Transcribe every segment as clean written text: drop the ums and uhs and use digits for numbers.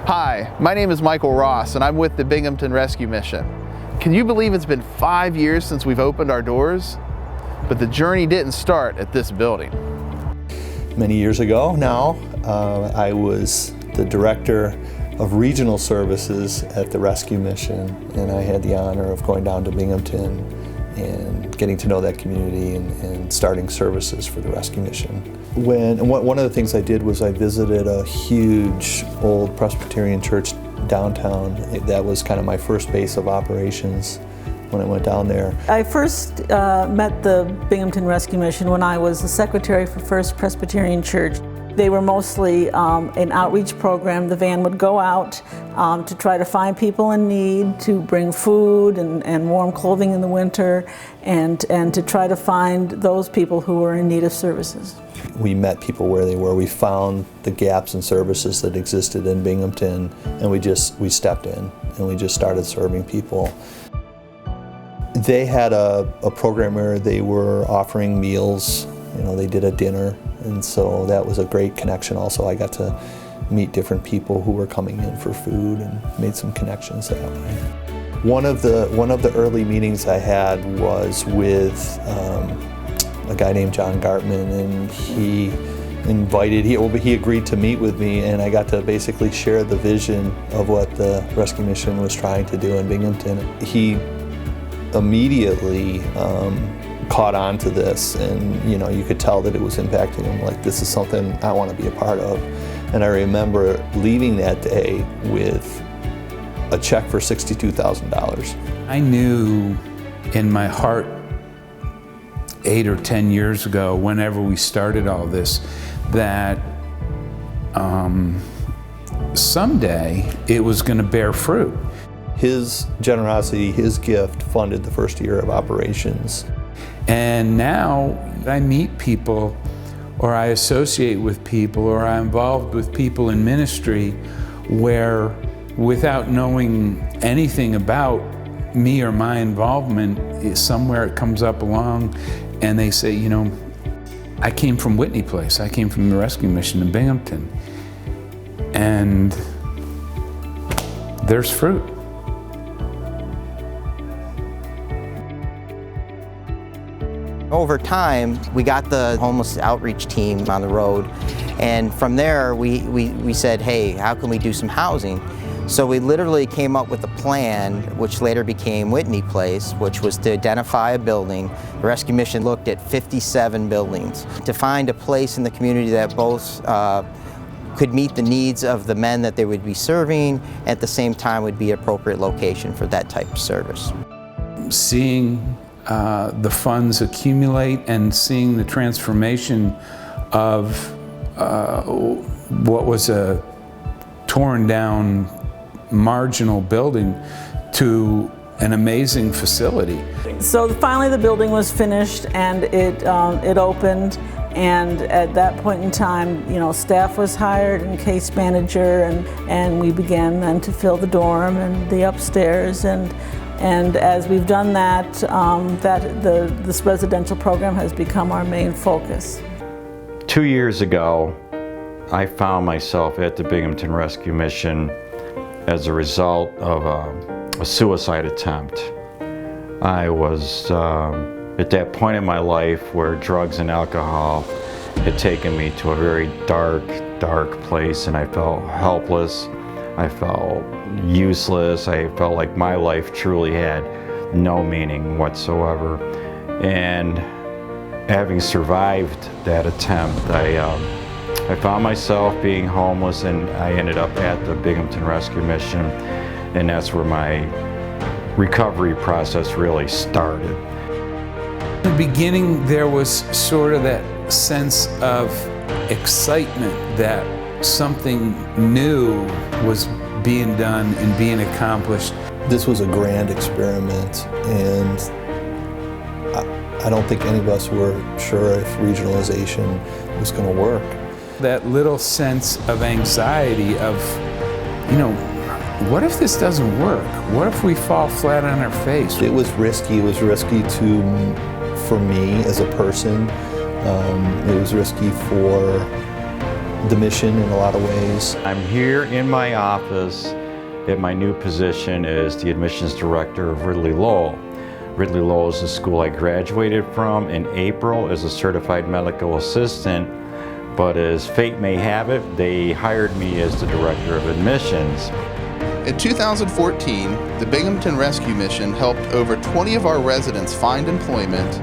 Hi, my name is Michael Ross and I'm with the Binghamton Rescue Mission. Can you believe it's been 5 years since we've opened our doors? But the journey didn't start at this building. Many years ago now, I was the director of regional services at the Rescue Mission, and I had the honor of going down to Binghamton and getting to know that community and starting services for the Rescue Mission. One of the things I did was I visited a huge old Presbyterian church downtown. That was kind of my first base of operations when I went down there. I first met the Binghamton Rescue Mission when I was the secretary for First Presbyterian Church. They were mostly an outreach program. The van would go out to try to find people in need, to bring food and warm clothing in the winter, and to try to find those people who were in need of services. We met people where they were. We found the gaps in services that existed in Binghamton, and we stepped in and we just started serving people. They had a program where they were offering meals. You know, they did a dinner, and so that was a great connection. Also, I got to meet different people who were coming in for food and made some connections that way. One of the early meetings I had was with a guy named John Gartman, and he agreed to meet with me, and I got to basically share the vision of what the Rescue Mission was trying to do in Binghamton. He immediately caught on to this, and you could tell that it was impacting him. Like, this is something I want to be a part of. And I remember leaving that day with a check for $62,000. I knew in my heart 8 or 10 years ago, whenever we started all this, that someday it was going to bear fruit. His generosity, his gift, funded the first year of operations. And now I meet people, or I associate with people, or I'm involved with people in ministry where, without knowing anything about me or my involvement, somewhere it comes up along and they say, I came from Whitney Place, I came from the Rescue Mission in Binghamton, and there's fruit. Over time, we got the homeless outreach team on the road, and from there we said, hey, how can we do some housing? So we literally came up with a plan, which later became Whitney Place, which was to identify a building. The Rescue Mission looked at 57 buildings to find a place in the community that both could meet the needs of the men that they would be serving, at the same time would be an appropriate location for that type of service. Seeing the funds accumulate and seeing the transformation of what was a torn down marginal building to an amazing facility. So finally the building was finished and it opened, and at that point in time, staff was hired and case manager, and we began then to fill the dorm and the upstairs, and as we've done that, this residential program has become our main focus. 2 years ago, I found myself at the Binghamton Rescue Mission as a result of a suicide attempt. I was at that point in my life where drugs and alcohol had taken me to a very dark place, and I felt helpless. I felt useless. I felt like my life truly had no meaning whatsoever. And having survived that attempt, I found myself being homeless, and I ended up at the Binghamton Rescue Mission, and that's where my recovery process really started. In the beginning, there was sort of that sense of excitement that something new was being done and being accomplished. This was a grand experiment, and I don't think any of us were sure if regionalization was going to work. That little sense of anxiety of, what if this doesn't work? What if we fall flat on our face? It was risky. It was risky for me as a person. It was risky for the mission in a lot of ways. I'm here in my office at my new position as the admissions director of Ridley Lowell. Ridley Lowell is the school I graduated from in April as a certified medical assistant, but as fate may have it, they hired me as the director of admissions. In 2014, the Binghamton Rescue Mission helped over 20 of our residents find employment,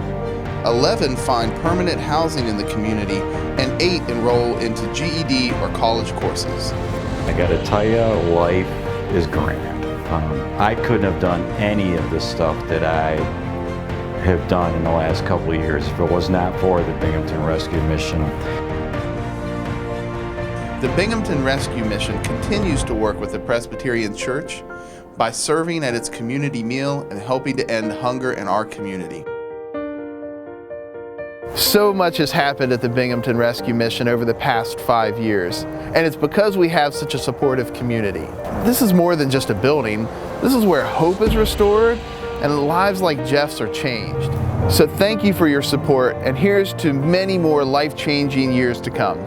11 find permanent housing in the community, and 8 enroll into GED or college courses. I gotta tell you, life is grand. I couldn't have done any of the stuff that I have done in the last couple of years if it was not for the Binghamton Rescue Mission. The Binghamton Rescue Mission continues to work with the Presbyterian Church by serving at its community meal and helping to end hunger in our community. So much has happened at the Binghamton Rescue Mission over the past 5 years, and it's because we have such a supportive community. This is more than just a building. This is where hope is restored and lives like Jeff's are changed. So thank you for your support, and here's to many more life-changing years to come.